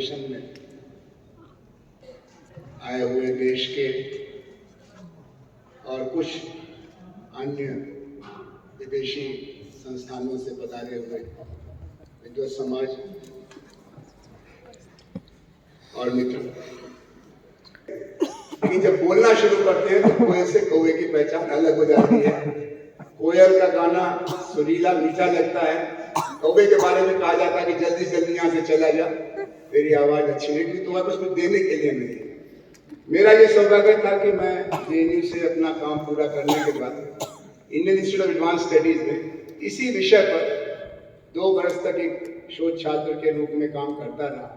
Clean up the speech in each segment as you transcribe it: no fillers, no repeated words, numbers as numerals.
अधिवेशन में आए हुए देश के और कुछ अन्य विदेशी संस्थानों से पधारे हुए विद्वत समाज और मित्र, लेकिन जब बोलना शुरू करते हैं तो कोयल से कौवे की पहचान अलग हो जाती है। कोयल का गाना सुरीला मीठा लगता है, कौवे के बारे में कहा जाता है कि जल्दी जल्दी यहाँ से चला जा, तेरी आवाज अच्छी नहीं, क्योंकि तुम्हारे पास कुछ देने के लिए नहीं। मेरा ये सौभाग्य था कि मैं JNU से अपना काम पूरा करने के बाद Indian institute of advance studies में इसी विषय पर 2 वर्ष तक एक शोध छात्र के रूप में काम करता रहा।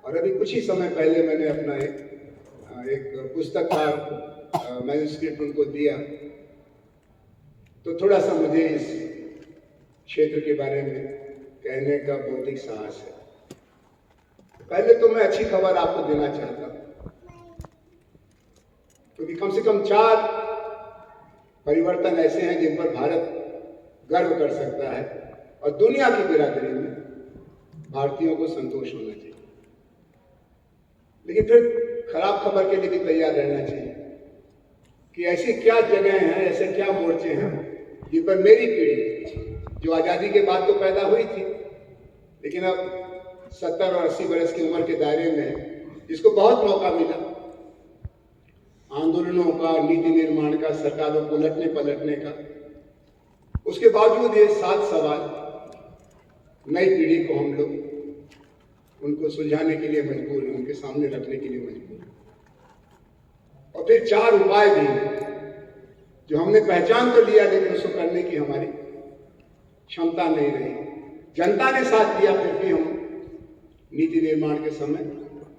और अभी कुछ ही समय पहले मैंने अपना एक पुस्तक का मैन्युस्क्रिप्ट उनको दिया, तो थोड़ा सा मुझे इस क्षेत्र के बारे में कहने का बौद्धिक साहस है। पहले तो मैं अच्छी खबर आपको देना चाहता हूँ, क्योंकि कम से कम 4 परिवर्तन ऐसे हैं जिन पर भारत गर्व कर सकता है और दुनिया की बिरादरी में भारतीयों को संतोष होना चाहिए। लेकिन फिर खराब खबर के लिए भी तैयार रहना चाहिए कि ऐसी क्या जगह हैं, ऐसे क्या मोर्चे हैं जिन पर मेरी पीढ़ी, जो आज़ादी के बाद तो पैदा हुई थी लेकिन अब 70 और 80 बरस की उम्र के दायरे में, जिसको बहुत मौका मिला आंदोलनों का, नीति निर्माण का, सरकारों को उलटने पलटने का, उसके बावजूद ये 7 सवाल नई पीढ़ी को हम लोग उनको सुलझाने के लिए मजबूर हैं, उनके सामने रखने के लिए मजबूर हैं। और फिर 4 उपाय भी हैं जो हमने पहचान तो लिया लेकिन उसको करने की हमारी क्षमता नहीं रही। जनता ने साथ दिया, फिर भी हम नीति निर्माण के समय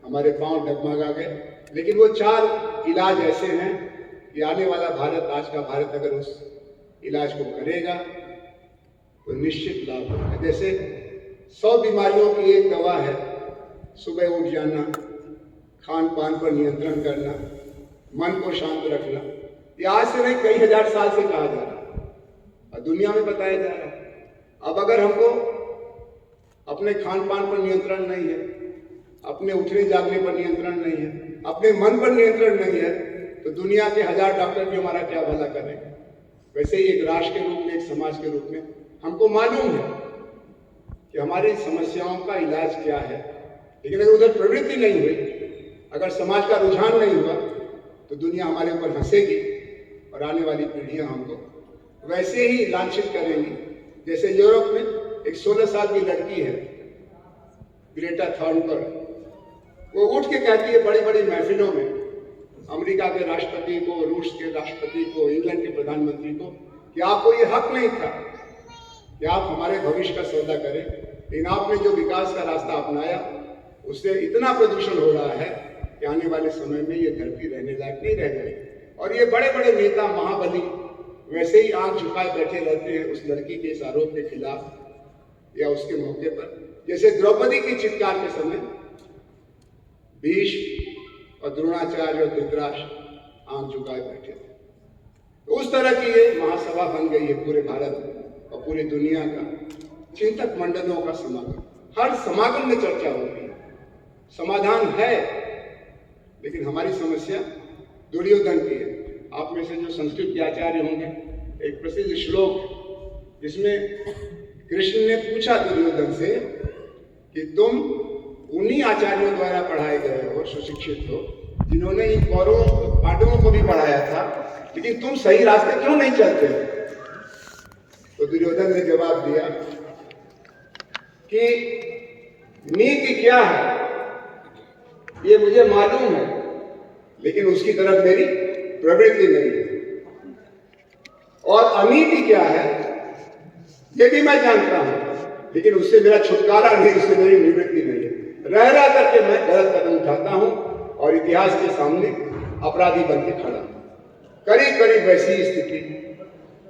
हमारे पांव डगमगा गए। लेकिन वो 4 इलाज ऐसे हैं कि आने वाला भारत, आज का भारत अगर उस इलाज को करेगा तो निश्चित लाभ होगा। जैसे 100 बीमारियों की एक दवा है सुबह उठ जाना, खान पान पर नियंत्रण करना, मन को शांत रखना। ये आज से नहीं, कई हजार साल से कहा जा रहा है और दुनिया में बताया जा रहा है। अब अगर हमको अपने खान पान पर नियंत्रण नहीं है, अपने उठने जागने पर नियंत्रण नहीं है, अपने मन पर नियंत्रण नहीं है, तो दुनिया के 1000 डॉक्टर भी हमारा क्या भला करेंगे। वैसे ही एक राष्ट्र के रूप में, एक समाज के रूप में हमको मालूम है कि हमारी समस्याओं का इलाज क्या है। लेकिन अगर उधर प्रवृत्ति नहीं हुई, अगर समाज का रुझान नहीं हुआ, तो दुनिया हमारे ऊपर हंसेगी और आने वाली पीढ़ियां हमको वैसे ही लांछित करेंगी। जैसे यूरोप में एक 16 साल की लड़की है ग्रेटा थर्नबर्ग, वो उठ के कहती है बड़ी बड़ी महफिलों में, अमेरिका के राष्ट्रपति को, रूस के राष्ट्रपति को, इंग्लैंड के प्रधानमंत्री को, कि आपको ये हक नहीं था कि आप हमारे भविष्य का सौदा करें, लेकिन आपने जो विकास का रास्ता अपनाया उससे इतना प्रदूषण हो रहा है कि आने वाले समय में ये धरती रहने लायक नहीं रह जाएगी। और ये बड़े बड़े नेता, महाबली वैसे ही आंख झुकाए बैठे रहते हैं उस लड़की के इस आरोप के खिलाफ या उसके मौके पर। जैसे द्रौपदी की चित्कार के समय भीष्म और द्रोणाचार्य और धृतराष्ट्र आंख झुकाए बैठे थे। तो उस तरह की ये महासभा बन गई है पूरे भारत और पूरी दुनिया का चिंतक मंडलों का समागम। हर समागम में चर्चा होती है, समाधान है, लेकिन हमारी समस्या दुर्योधन की है। आप में से जो संस्कृत के आचार्य होंगे, एक प्रसिद्ध श्लोक जिसमें कृष्ण ने पूछा दुर्योधन से कि तुम उन्हीं आचार्यों द्वारा पढ़ाए गए हो, सुशिक्षित हो, जिन्होंने इन कौरवों पांडवों को भी पढ़ाया था, लेकिन तुम सही रास्ते क्यों नहीं चलते? तो दुर्योधन ने जवाब दिया कि नीति क्या है ये मुझे मालूम है, लेकिन उसकी तरफ मेरी प्रवृत्ति नहीं है। और अनीति क्या है ये भी मैं जानता हूं, लेकिन उससे मेरा छुटकारा नहीं, उससे मेरी निवृत्ति नहीं है। रह रह करके मैं गलत कदम उठाता हूं और इतिहास के सामने अपराधी बन के खड़ा हूं। करीब करीब वैसी स्थिति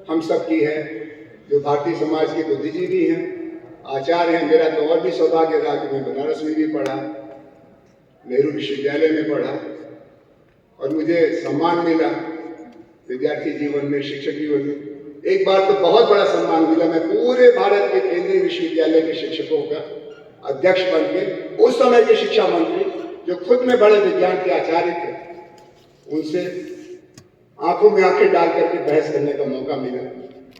हम सब की है। जो भारतीय समाज के बुद्धिजीवी हैं, आचार्य हैं, मेरा तो और भी सौभाग्य रहा कि मैं बनारस में भी पढ़ा, नेहरू विश्वविद्यालय में पढ़ा और मुझे सम्मान मिला विद्यार्थी जीवन में, शिक्षक जीवन में। एक बार तो बहुत बड़ा सम्मान मिला, मैं पूरे भारत के केंद्रीय विश्वविद्यालय के शिक्षकों का अध्यक्ष बन के उस समय के शिक्षा मंत्री जो खुद में बड़े विज्ञान के आचार्य थे, उनसे आंखों में आंखें डाल करके बहस करने का मौका मिला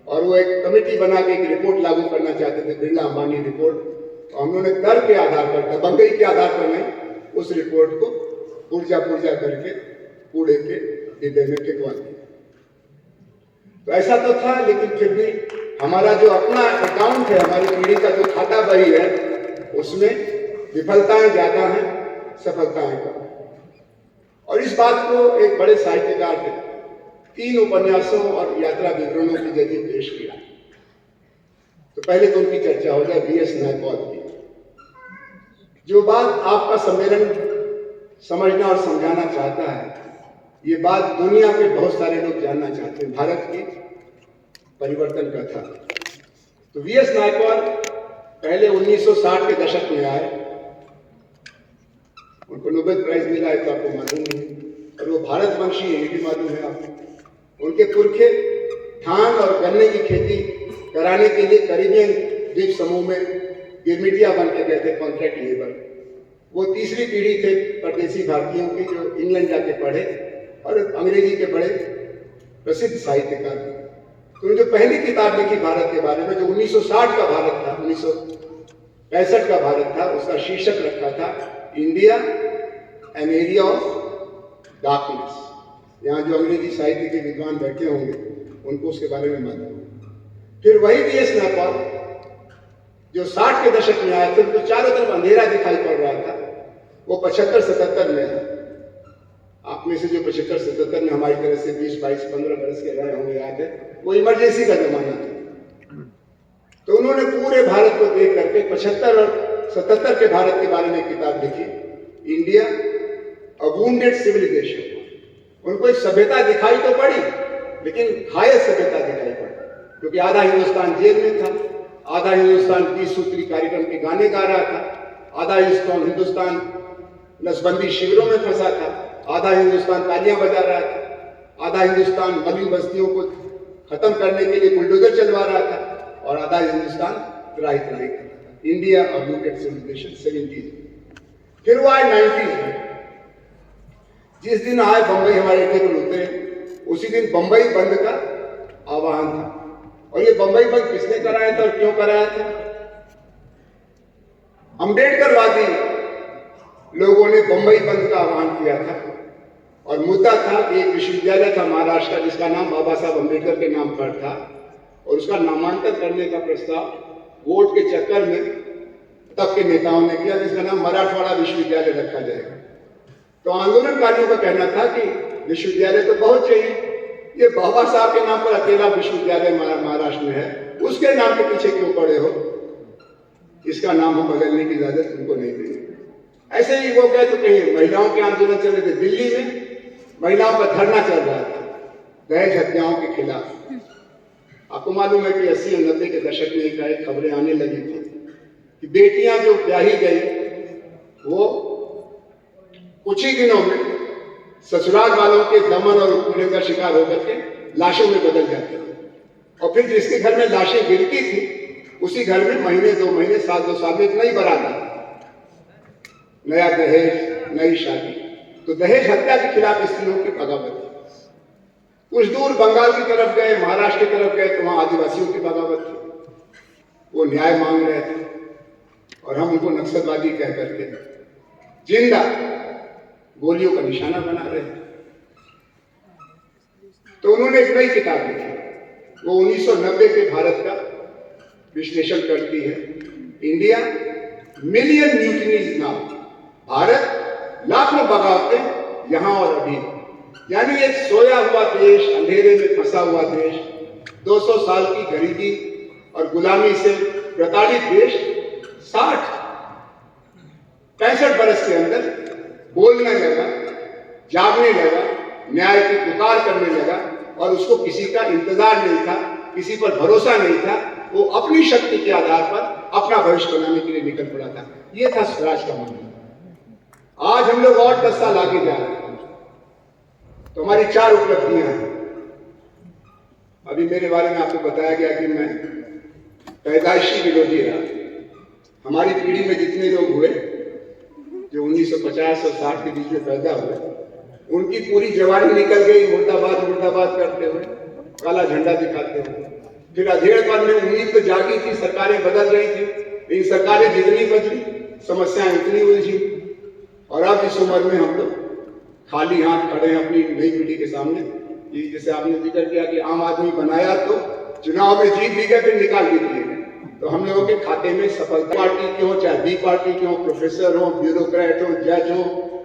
और वो एक कमेटी बना के एक रिपोर्ट लागू करना चाहते थे, बिरला अंबानी रिपोर्ट। तो हम लोगों ने तर्क के आधार पर, दबंगई के आधार पर नहीं, उस रिपोर्ट को पुर्जा करके कूड़े के डिब्बे में फेंकवा दिया। तो ऐसा तो था, लेकिन फिर भी हमारा जो अपना अकाउंट है, हमारी पीढ़ी का जो खाता बही है, उसमें विफलताएं ज्यादा हैं, सफलताएं कम। और इस बात को एक बड़े साहित्यकार ने 3 उपन्यासों और यात्रा विवरणों के जरिए पेश किया। तो पहले तो उनकी चर्चा हो जाए वीएस नायपॉल की। जो बात आपका सम्मेलन समझना और समझाना चाहता है, ये बात दुनिया के बहुत सारे लोग जानना चाहते हैं, भारत की परिवर्तन कथा। तो वीएस नायपॉल पहले 1960 के दशक में आए, उनको नोबेल प्राइज मिला है तो आपको मालूम है, और वो भारतवंशी है, ये भी मालूम है आपको। उनके पुरखे धान और गन्ने की खेती कराने के लिए कैरिबियन द्वीप समूह में गिरमिटिया बन के गए थे, कॉन्ट्रैक्ट लेबर। वो तीसरी पीढ़ी थे परदेसी भारतीयों की जो इंग्लैंड जाके पढ़े और अंग्रेजी के बड़े प्रसिद्ध साहित्यकार थे। तो उन्होंने जो पहली किताब लिखी भारत के बारे में, जो 1960 का भारत था, 1965 का भारत था, उसका शीर्षक रखा था India an area of darkness. यहाँ जो अंग्रेजी साहित्य के विद्वान बैठे होंगे उनको उसके बारे में मालूम। फिर वही वीएस नायपॉल जो 60 के दशक में आया, फिर तो चारों तरफ अंधेरा दिखाई पड़ रहा था, वो 75-77 में है। आप में से जो 75-77 में हमारी तरह से 20-22-15 बरस के रहे होंगे, याद है, वो इमरजेंसी का जमाना था। तो उन्होंने पूरे भारत को देख करके 75 और 77 के भारत के बारे में किताब लिखी, इंडिया अ वुंडेड सिविलाइजेशन। उनको एक सभ्यता दिखाई तो पड़ी, लेकिन घायल सभ्यता दिखाई पड़ी, क्योंकि आधा हिंदुस्तान जेल में था, आधा हिंदुस्तान 20 सूत्री कार्यक्रम के गाने गा रहा था, आधा हिंदुस्तान नसबंदी शिविरों में फंसा था, आधा हिंदुस्तान तालियां बजा रहा था, आधा हिंदुस्तान मलिन बस्तियों को खत्म करने के लिए बुलडोजर चलवा रहा था, और आधा हिंदुस्तान त्राही कर रहा था। इंडिया और वुंडेड सिविलाइजेशन 70s। फिर वो आए 90s में। जिस दिन आए बंबई हमारे अड्डे पर उतरे, उसी दिन बंबई बंद का आह्वान था। और ये बंबई बंद किसने कराया था और क्यों कराया था? अम्बेडकरवादी लोगों ने बंबई बंद का आह्वान किया था, और मुद्दा था कि एक विश्वविद्यालय था महाराष्ट्र का जिसका नाम बाबा साहब अम्बेडकर के नाम पर था, और उसका नामांकन करने का प्रस्ताव वोट के चक्कर में तब के नेताओं ने किया, जिसका नाम मराठवाड़ा विश्वविद्यालय रखा जाएगा। तो आंदोलनकारियों का कहना था कि विश्वविद्यालय तो बहुत चाहिए, ये बाबा साहब के नाम पर अकेला विश्वविद्यालय महाराष्ट्र में है, उसके नाम के पीछे क्यों पड़े हो? इसका नाम हम बदलने की इजाजत उनको नहीं देंगे। ऐसे ही वो गए तो कहीं महिलाओं के आंदोलन चल रहे थे, दिल्ली में महिलाओं का धरना चल रहा था दहेज हत्याओं के खिलाफ। आपको मालूम है कि 80 और 90 के दशक में एक खबरें आने लगी थी कि बेटियां जो ब्याही गई वो कुछ ही दिनों में ससुराल वालों के दमन और उत्पीड़न का शिकार होकर के लाशों में बदल जाते थे, और फिर जिसके घर में लाशें गिरती थी उसी घर में महीने 2 महीने, साल 2 साल में एक नई बारात आती, नया दहेज, नई शादी। तो दहेज हत्या के खिलाफ स्त्रियों की बगावत थी। कुछ दूर बंगाल की तरफ गए, महाराष्ट्र की तरफ गए, तो वहां आदिवासियों की बगावत थी, वो न्याय मांग रहे थे, और हम उनको नक्सलवादी कह करके जिंदा गोलियों का निशाना बना रहे थे। तो उन्होंने एक नई किताब लिखी, वो 1990 के भारत का विश्लेषण करती है, India million mutinies now, Bharat लाखों बगावतें यहां और अभी। यानी एक सोया हुआ देश, अंधेरे में फंसा हुआ देश, 200 साल की गरीबी और गुलामी से प्रताड़ित देश 65 बरस के अंदर बोलने लगा, जागने लगा, न्याय की पुकार करने लगा, और उसको किसी का इंतजार नहीं था, किसी पर भरोसा नहीं था। वो अपनी शक्ति के आधार पर अपना भविष्य बनाने के लिए निकल पड़ा था। ये था स्वराज का मंत्र। आज हम लोग और 10 साल आगे जा रहे हैं, तो हमारी 4 उपलब्धियां हैं। अभी मेरे बारे में आपको बताया गया कि मैं पैदाइशी विरोधी रहा, हमारी पीढ़ी में जितने लोग हुए जो 1950 और 60 के बीच में पैदा हुए, उनकी पूरी जवानी निकल गई मुर्दाबाद मुर्दाबाद करते हुए, काला झंडा दिखाते हुए। फिर अधेड़पन में उम्मीद तो जागी थी, सरकारें बदल रही थी, लेकिन सरकारें जितनी बदली समस्याएं उतनी उलझी। और अब इस उम्र में हम लोग खाली हाथ खड़े हैं अपनी नई पीढ़ी के सामने। ये जैसे आपने जिक्र किया कि आम आदमी बनाया तो चुनाव में जीत भी गए, फिर निकाल भी दिए। तो हम लोगों के खाते में सफलता पार्टी के हो, चाहे बी पार्टी के हो, प्रोफेसर हो, ब्यूरोक्रेट हो, जज हो,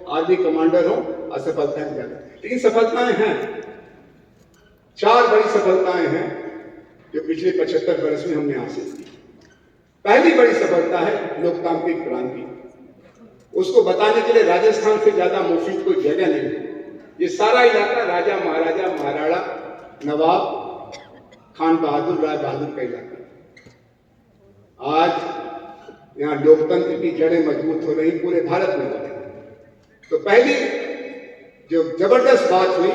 आर्मी कमांडर हो, असफलताएं ज्यादा, लेकिन सफलताएं हैं। 4 बड़ी सफलताएं हैं जो पिछले 75 वर्ष में हमने हासिल की। पहली बड़ी सफलता है लोकतांत्रिक क्रांति। उसको बताने के लिए राजस्थान से ज्यादा मुफीद कोई जगह नहीं है। ये सारा इलाका राजा महाराजा महाराणा नवाब खान बहादुर राय बहादुर का इलाका। आज यहाँ लोकतंत्र की जड़ें मजबूत हो रही, पूरे भारत में हो रही। तो पहली जो जबरदस्त बात हुई,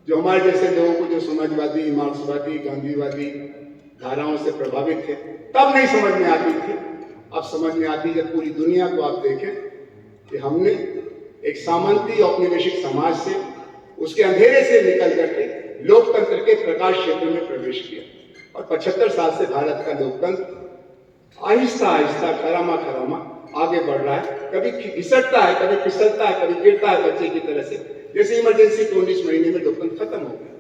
जो हमारे जैसे लोगों को जो समाजवादी, मार्क्सवादी, गांधीवादी धाराओं से प्रभावित थे, तब नहीं समझ में आती थी, अब समझ में आती। जब पूरी दुनिया को आप देखें कि हमने एक सामंती औपनिवेशिक समाज से, उसके अंधेरे से निकल करके लोकतंत्र के प्रकाश क्षेत्र में प्रवेश किया। और 75 साल से भारत का लोकतंत्र आहिस्ता आहिस्ता खरामा खरामा आगे बढ़ रहा है। कभी घिसटता है, कभी फिसलता है, कभी गिरता है बच्चे की तरह से। जैसे इमरजेंसी के 19 महीने में लोकतंत्र खत्म हो गया,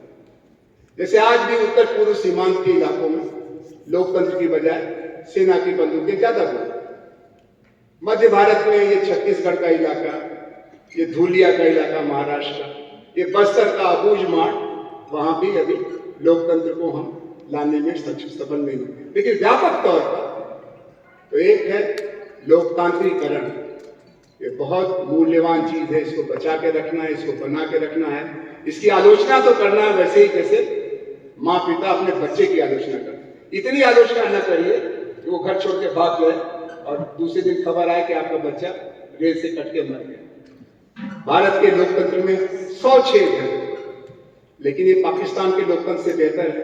जैसे आज भी उत्तर पूर्व सीमांत के इलाकों में लोकतंत्र की बजाय सेना की बंदूकें ज्यादा बोल। मध्य भारत में ये छत्तीसगढ़ का इलाका, ये धूलिया का इलाका महाराष्ट्र का, ये बस्तर का अबूझमाड़, वहां भी अभी लोकतंत्र को हम लाने में सफल नहीं हुए। लेकिन व्यापक तौर पर तो एक है लोकतांत्रिकरण। ये बहुत मूल्यवान चीज है, इसको बचा के रखना है, इसको बना के रखना है। इसकी आलोचना तो करना है वैसे ही जैसे माँ पिता अपने बच्चे की आलोचना करते। इतनी आलोचना न करिए कि वो घर छोड़ के भाग जाए और दूसरे दिन खबर आए कि आपका बच्चा रेल से कट के मर गया। भारत के लोकतंत्र में 100 छेद है, लेकिन ये पाकिस्तान के लोकतंत्र से बेहतर है,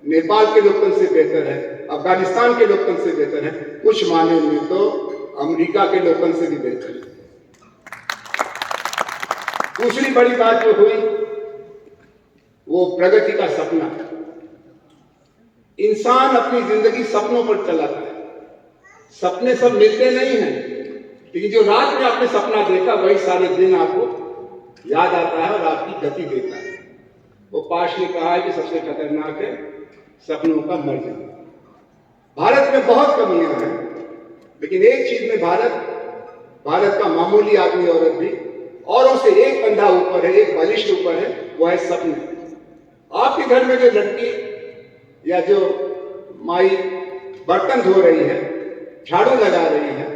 नेपाल के लोकतंत्र से बेहतर है, अफगानिस्तान के लोकतंत्र से बेहतर है, कुछ मायने में तो अमेरिका के लोकतंत्र से भी बेहतर है। दूसरी बड़ी बात जो हुई वो प्रगति का सपना। इंसान अपनी जिंदगी सपनों पर चलाता है। सपने सब मिलते नहीं हैं, लेकिन जो रात में आपने सपना देखा वही सारे दिन आपको याद आता है और आपकी गति देता है। वो पाश ने कहा है कि सबसे खतरनाक है सपनों का मर जाना। भारत में बहुत कमियां हैं, लेकिन एक चीज में भारत का मामूली आदमी औरत भी औरों से एक कंधा ऊपर है, एक बलिष्ठ ऊपर है, वो है सपने। आपके घर में जो लड़की या जो माई बर्तन धो रही है, झाड़ू लगा रही है,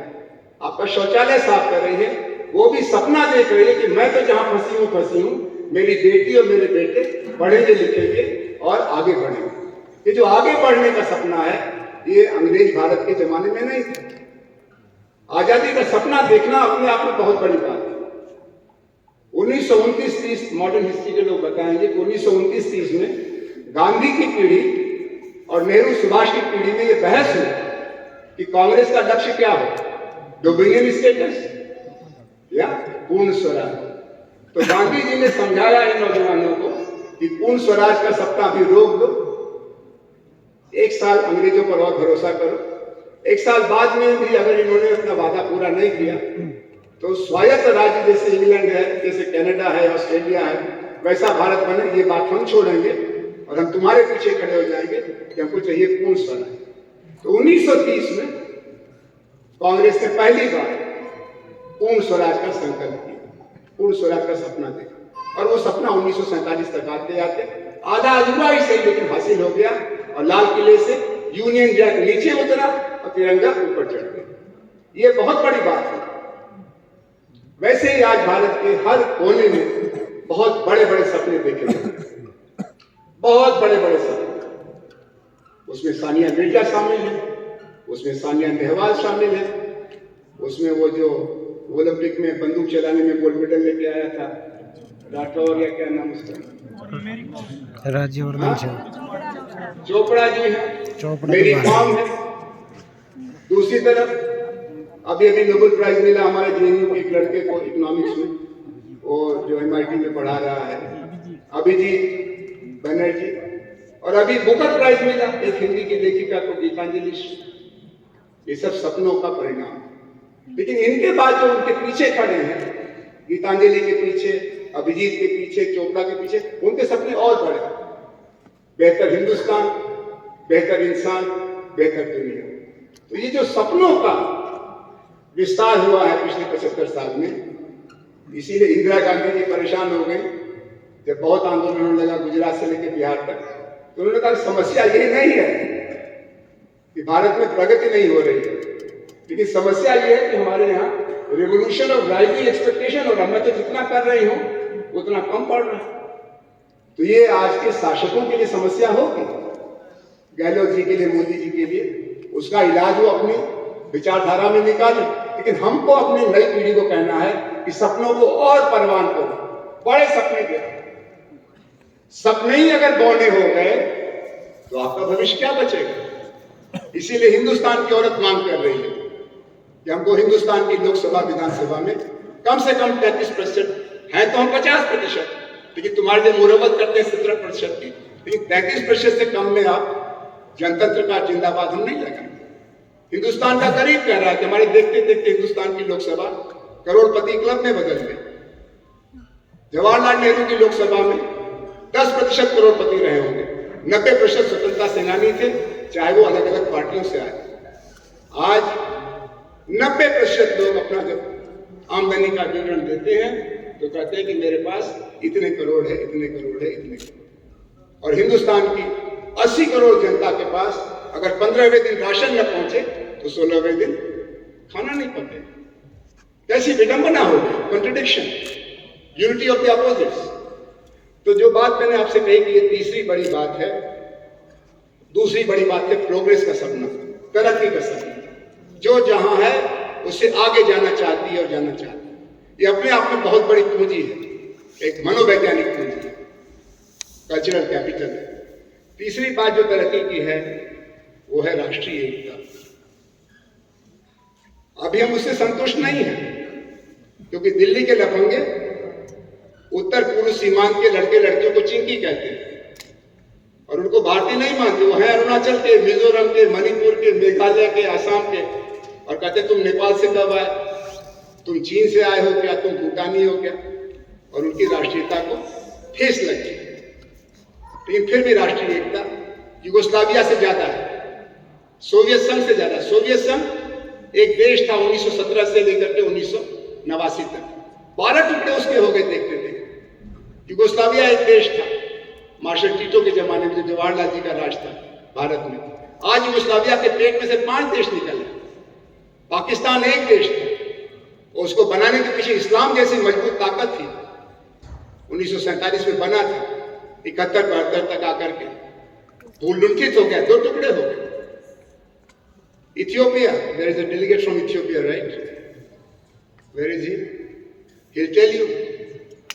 आपका शौचालय साफ कर रही है, वो भी सपना देख रही है कि मैं तो जहां फंसी हूं, मेरी बेटी और मेरे बेटे पढ़ेंगे लिखेंगे और आगे बढ़ेंगे। ये जो आगे बढ़ने का सपना है, ये अंग्रेज भारत के जमाने में नहीं था। आजादी का सपना देखना अपने आप में बहुत बड़ी बात है। 1929-30 मॉडर्न हिस्ट्री के लोग बताएंगे कि 1929-30 में गांधी की पीढ़ी और नेहरू सुभाष की पीढ़ी में यह बहस हुई कि कांग्रेस का लक्ष्य क्या हो, डोमिनियन स्टेटस या पूर्ण स्वराज। तो गांधी जी ने समझाया इन नौजवानों को कि पूर्ण स्वराज का सपना अभी रोक दो, 1 साल अंग्रेजों पर और भरोसा करो। 1 साल बाद में भी अगर इन्होंने अपना वादा पूरा नहीं किया तो स्वायत्त राज्य जैसे इंग्लैंड है, जैसे कनाडा है, ऑस्ट्रेलिया है, वैसा भारत बने, ये बात हम छोड़ेंगे और हम तुम्हारे पीछे खड़े हो जाएंगे कि हमको चाहिए पूर्ण स्वराज। तो 1930 में कांग्रेस ने पहली बार पूर्ण स्वराज का संकल्प किया, पूर्ण स्वराज का सपना देखा, और वो सपना 1947 तक आते आते आधा अधूरा ही सही लेकिन हासिल हो गया और लाल किले से यूनियन जैक नीचे उतरा और तिरंगा ऊपर चढ़ गया। ये बहुत बड़ी बात है। वैसे ही आज भारत के हर कोने में बहुत बड़े बड़े सपने देखे जाते, बहुत बड़े बड़े सपने। उसमें सानिया मिर्जा शामिल है, उसमें सानिया नेहवाल शामिल है, उसमें वो जो ओलंपिक में बंदूक चलाने में गोल्ड मेडल लेके आया था, राठौर या क्या नाम उसका, राज्यवर्धन चोपड़ा जी है, मेरी कॉम है, दूसरी तरफ अभी अभी नोबेल प्राइज मिला हमारे जेएनयू के एक लड़के को इकोनॉमिक्स में, और जो एमआईटी में पढ़ा रहा है, अभिजीत बनर्जी। और अभी बुकर प्राइज मिला एक हिंदी की लेखिका को, गीतांजलि। ये सब सपनों का परिणाम। लेकिन इनके बाद जो उनके पीछे खड़े हैं, गीतांजलि के पीछे, अभिजीत के पीछे, चोपड़ा के पीछे, उनके सपने और बड़े। बेहतर हिंदुस्तान, बेहतर इंसान, बेहतर दुनिया। तो ये जो सपनों का विस्तार हुआ है पिछले 75 साल में, इसीलिए इंदिरा गांधी जी परेशान हो गई जब बहुत आंदोलन होने लगा गुजरात से लेकर बिहार तक। तो उन्होंने कहा समस्या ये नहीं है कि भारत में प्रगति नहीं हो रही है, लेकिन समस्या ये है कि हमारे यहाँ रेवोल्यूशन ऑफ राइवली एक्सपेक्टेशन हो रहा है। मैं तो जितना कर रही हूँ उतना कम पड़ रहा है। तो ये आज के शासकों के लिए समस्या होगी, गहलोत जी के लिए, मोदी जी के लिए। उसका इलाज वो अपनी विचारधारा में निकाले, लेकिन हमको अपनी नई पीढ़ी को कहना है कि सपनों को और परवान करो, बड़े सपने देखो। सपने ही अगर बौने हो गए तो आपका भविष्य क्या बचेगा। इसीलिए हिंदुस्तान की औरत मांग कर रही है कि हमको हिंदुस्तान की लोकसभा विधानसभा में कम से कम 33% है, तो हम 50%, लेकिन तुम्हारे लिए मुरव्वत करते हैं 17% की, लेकिन 33% से कम में आप जनतंत्र का जिंदाबाद हम नहीं लगाएंगे। हिंदुस्तान का गरीब कह रहा है कि हमारे देखते देखते हिंदुस्तान की लोकसभा करोड़पति क्लब में बदल गई। जवाहरलाल नेहरू की लोकसभा में 10% करोड़पति रहे होंगे, 90% स्वतंत्रता सेनानी थे, चाहे वो अलग अलग पार्टियों से आए। आज 90% लोग अपना जब आमदनी का विवरण देते हैं तो कहते हैं कि मेरे पास इतने करोड़ है, इतने करोड़ है, इतने करोड़। और हिंदुस्तान की 80 करोड़ जनता के पास अगर 15वें दिन राशन न पहुंचे तो 16वें दिन खाना नहीं पके। कैसी विडंबना होगी, contradiction, unity of the opposites. तो जो बात मैंने आपसे कही कि ये तीसरी बड़ी बात है। दूसरी बड़ी बात है प्रोग्रेस का सपना, तरक्की का सपना। जो जहां है उससे आगे जाना चाहती है और जाना चाहती है। ये अपने आप में बहुत बड़ी पूंजी है, एक मनोवैज्ञानिक पूंजी है, कल्चरल कैपिटल है। तीसरी बात जो तरक्की की है वो है राष्ट्रीय एकता। अभी हम उससे संतुष्ट नहीं हैं, क्योंकि दिल्ली के लफंगे उत्तर पूर्व सीमांत के लड़के लड़कियों को चिंकी कहते हैं और उनको भारतीय नहीं मानते। वो है अरुणाचल के, मिजोरम के, मणिपुर के, मेघालय के, आसाम के, और कहते तुम नेपाल से कब आए, तुम चीन से आए हो क्या, तुम भूटानी हो क्या, और उनकी राष्ट्रीयता को ठेस लगी। लेकिन फिर भी राष्ट्रीय एकता युगोस्लाविया से ज्यादा है, सोवियत संघ से ज्यादा। सोवियत संघ एक देश था 1917 से लेकर के 1989 तक, 12 टुकड़े उसके हो गए देखते थे। युगोस्लाविया एक देश था मार्शल टीटो के जमाने में, जो जवाहरलाल जी का राज था भारत में। आज युगोस्लाविया के पेट में से 5 देश निकले। पाकिस्तान एक देश था, उसको बनाने के पीछे इस्लाम जैसी मजबूत ताकत थी। 1947 में बना था, 71-72 तक आकर के धूल लुंठित हो गया, 2 टुकड़े हो गए। Ethiopia, there is a delegate from Ethiopia, right? Where is he? He'll tell you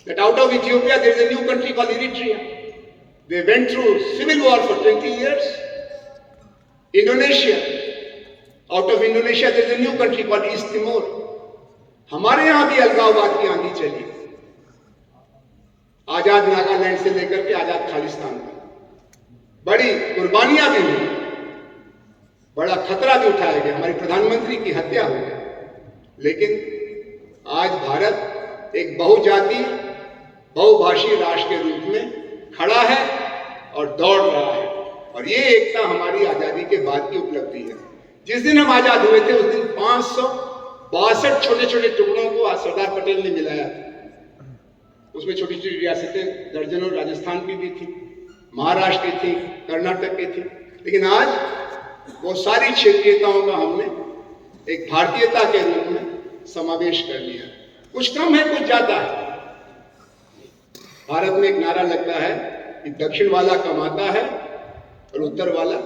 that out of Ethiopia there is a new country called Eritrea. They went through civil war for 20 years. Indonesia, out of Indonesia there is a new country called East Timor. हमारे यहां भी अलगाववाद की आंधी चली, आजाद नागालैंड से लेकर के आजाद खालिस्तान तक। बड़ी कुर्बानियां भी हुई, बड़ा खतरा भी उठाया गया, हमारे प्रधानमंत्री की हत्या हो गई। लेकिन आज भारत एक बहुजाति बहुभाषी राष्ट्र के रूप में खड़ा है और दौड़ रहा है, और ये एकता हमारी आजादी के बाद की उपलब्धि है। जिस दिन हम आजाद हुए थे उस दिन 562 छोटे छोटे टुकड़ों को आज सरदार पटेल ने मिलाया था। उसमें छोटी छोटी रियासतें दर्जनों राजस्थान की भी थी, महाराष्ट्र की थी, कर्नाटक की थी, लेकिन आज वो सारी क्षेत्रीयताओं का हमने एक भारतीयता के रूप में समावेश कर लिया। कुछ कम है, कुछ ज्यादा है। भारत में एक नारा लगता है कि दक्षिण वाला कमाता है और उत्तर वाला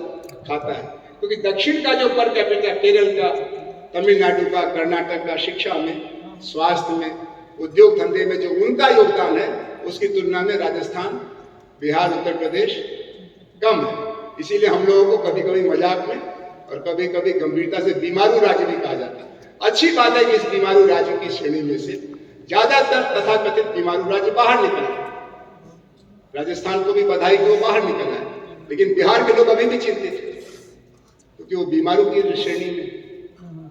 खाता है, क्योंकि दक्षिण का जो पर कैपिटा, केरल का, तमिलनाडु का, कर्नाटक का, शिक्षा में, स्वास्थ्य में, उद्योग धंधे में जो उनका योगदान है उसकी तुलना में राजस्थान, बिहार, उत्तर प्रदेश कम है। इसीलिए हम लोगों को कभी कभी मजाक में और कभी कभी गंभीरता से बीमारू राज्य भी कहा जाता है। अच्छी बात है कि इस बीमारू राज्य की श्रेणी में से ज्यादातर तथाकथित बीमारू राज्य बाहर निकल आए। राजस्थान को भी बधाई कि वो बाहर निकल आए, लेकिन बिहार के लोग अभी भी चिंतित हैं क्योंकि वो बीमारू की श्रेणी में।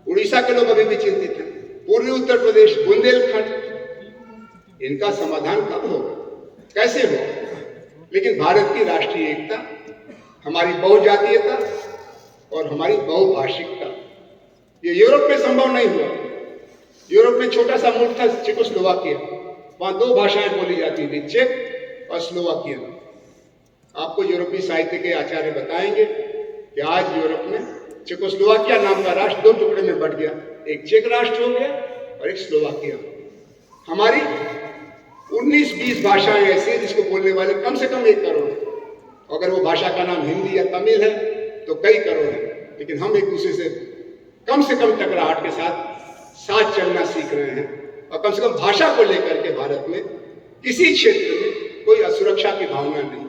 उड़ीसा के लोग अभी भी चिंतित हैं, पूर्वी उत्तर प्रदेश, बुंदेलखंड, इनका समाधान कब होगा, कैसे होगा? लेकिन भारत की राष्ट्रीय एकता, हमारी बहुजातीयता और हमारी बहुभाषिकता, ये यूरोप में संभव नहीं हुआ। यूरोप में छोटा सा मुल्क था चेकोस्लोवाकिया, वहां 2 भाषाएं बोली जाती थी, चेक और स्लोवाकियन। आपको यूरोपीय साहित्य के आचार्य बताएंगे कि आज यूरोप में चेकोस्लोवाकिया नाम का राष्ट्र 2 टुकड़े में बट गया, एक चेक राष्ट्र हो गया और एक स्लोवाकिया। हमारी 19-20 भाषाएं ऐसी हैं जिसको बोलने वाले कम से कम 1 करोड़ है। अगर वो भाषा का नाम हिंदी या तमिल है तो कई करोड़ है, लेकिन हम एक दूसरे से कम टकराहट के साथ चलना सीख रहे हैं। और कम से कम भाषा को लेकर के भारत में किसी क्षेत्र में कोई असुरक्षा की भावना नहीं,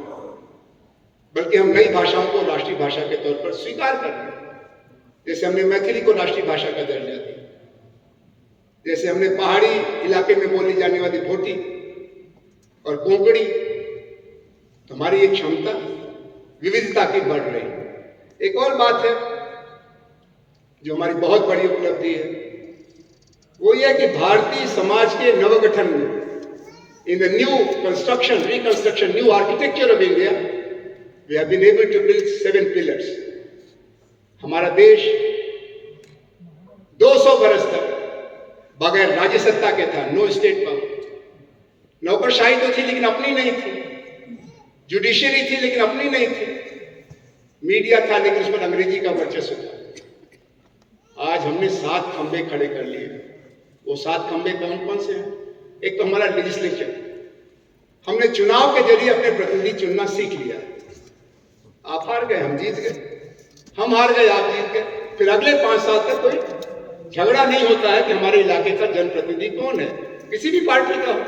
बल्कि हम नई भाषाओं को राष्ट्रीय भाषा के तौर पर स्वीकार कर रहे हैं। जैसे हमने मैथिली को राष्ट्रीय भाषा का दर्जा दिया, जैसे हमने पहाड़ी इलाके में बोली जाने वाली भोटी और कोंकणी, तो हमारी एक क्षमता विविधता की बढ़ रही है। एक और बात है जो हमारी बहुत बड़ी उपलब्धि है, वो यह कि भारतीय समाज के नवगठन में, in the new construction, reconstruction, new architecture of India, we have been able to build 7 pillars. हमारा देश 200 बरस तक बगैर राज्य सत्ता के था, नो स्टेट पावर। नौकरशाही तो थी लेकिन अपनी नहीं थी, जुडिशरी थी लेकिन अपनी नहीं थी, मीडिया था लेकिन उस पर अंग्रेजी का वर्चस्व था। आज हमने 7 खंबे खड़े कर लिए। वो 7 खंबे कौन कौन से हैं? एक तो हमारा लेजिस्लेचर, हमने चुनाव के जरिए अपने प्रतिनिधि चुनना सीख लिया। आप हार गए, हम जीत गए, हम हार गए, आप जीत गए। फिर अगले 5 साल तक कोई झगड़ा नहीं होता है कि हमारे इलाके का जनप्रतिनिधि कौन है, किसी भी पार्टी का हो।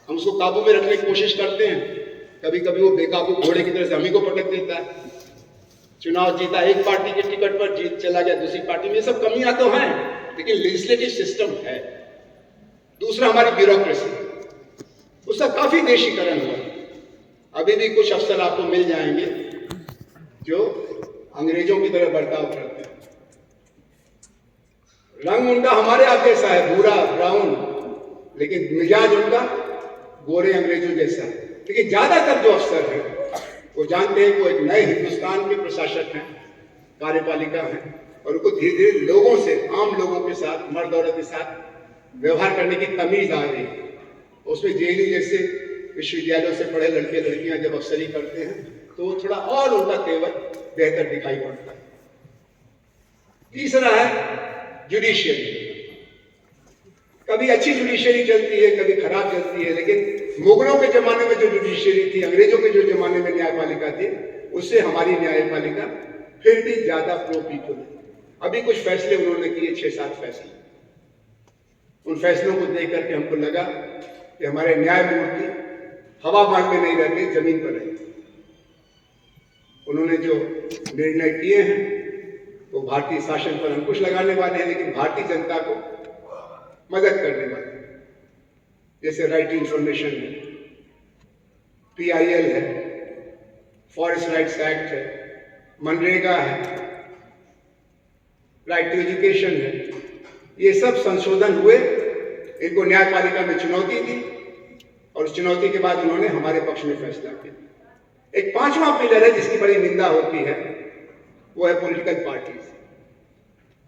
हम उसको काबू में रखने की कोशिश करते हैं, कभी कभी वो बेकाबू घोड़े की तरह से हम ही को पटक देता है। चुनाव जीता एक पार्टी के टिकट पर, जीत चला गया दूसरी पार्टी में। ये सब कमियां तो हैं, लेकिन लेजिस्लेटिव सिस्टम है। दूसरा हमारी ब्यूरोक्रेसी, उसका काफी देशीकरण हुआ। अभी भी कुछ अफसर आपको मिल जाएंगे जो अंग्रेजों की तरह बर्ताव करते हैं। रंग उनका हमारे आप जैसा है, भूरा ब्राउन, लेकिन मिजाज उनका गोरे अंग्रेजों जैसा है। लेकिन ज्यादातर जो अफसर हैं वो जानते हैं कि वो एक नए हिंदुस्तान के प्रशासक हैं, कार्यपालिका हैं, और उनको धीरे धीरे लोगों से, आम लोगों के साथ, मर्द औरत के साथ व्यवहार करने की तमीज आ रही है। उसमें जेएनयू जैसे विश्वविद्यालयों से पढ़े लड़के लड़कियां जब अफसरी करते हैं तो वो थोड़ा और उनका तेवर बेहतर दिखाई पड़ता है। तीसरा है जुडिशियरी। कभी अच्छी जुडिशियरी चलती है, कभी खराब चलती है, लेकिन मुगलों के जमाने में जो जुडिशियरी थी, अंग्रेजों के जो जमाने में न्यायपालिका थी, उससे हमारी न्यायपालिका फिर भी ज्यादा प्रो पीपल है। अभी कुछ फैसले उन्होंने किए, 6-7 फैसले। उन फैसलों को देख करके हमको लगा कि हमारे न्यायमूर्ति हवामान में नहीं रहते, जमीन पर रहते। उन्होंने जो निर्णय किए हैं वो भारतीय शासन पर अंकुश लगाने वाले हैं, लेकिन भारतीय जनता को मदद करने वाले। जैसे राइट टू इंफॉर्मेशन है, PIL है, फॉरेस्ट राइट्स एक्ट है, मनरेगा है, राइट टू एजुकेशन है। ये सब संशोधन हुए, इनको न्यायपालिका में चुनौती दी और उस चुनौती के बाद उन्होंने हमारे पक्ष में फैसला किया। एक 5वां पिलर है जिसकी बड़ी निंदा होती है, वो है पॉलिटिकल पार्टीज।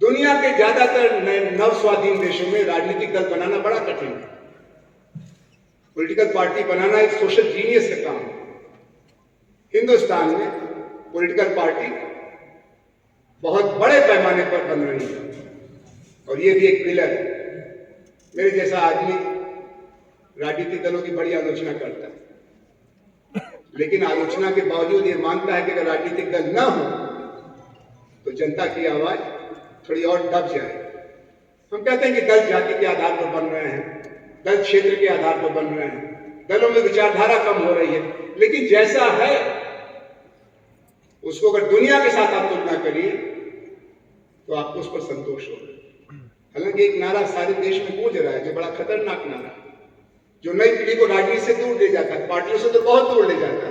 दुनिया के ज्यादातर नव स्वाधीन देशों में राजनीतिक दल बनाना बड़ा कठिन है। पॉलिटिकल पार्टी बनाना एक सोशल जीनियस का काम है। हिंदुस्तान में पॉलिटिकल पार्टी बहुत बड़े पैमाने पर बन रही है और ये भी एक पिलर है। मेरे जैसा आदमी राजनीतिक दलों की बड़ी आलोचना करता है, लेकिन आलोचना के बावजूद ये मानता है कि अगर राजनीतिक दल न हो तो जनता की आवाज थोड़ी और दब जाए। हम कहते हैं कि दल जाति के आधार पर बन रहे हैं, दल क्षेत्र के आधार पर बन रहे हैं, दलों में विचारधारा कम हो रही है, लेकिन जैसा है उसको अगर दुनिया के साथ आप तुलना करिए तो आपको उस पर संतोष होगा। हालांकि एक नारा सारे देश में गूंज रहा है जो बड़ा खतरनाक नारा, जो नई पीढ़ी को राजनीति से दूर ले जाता है, पार्टियों से तो बहुत दूर ले जाता है।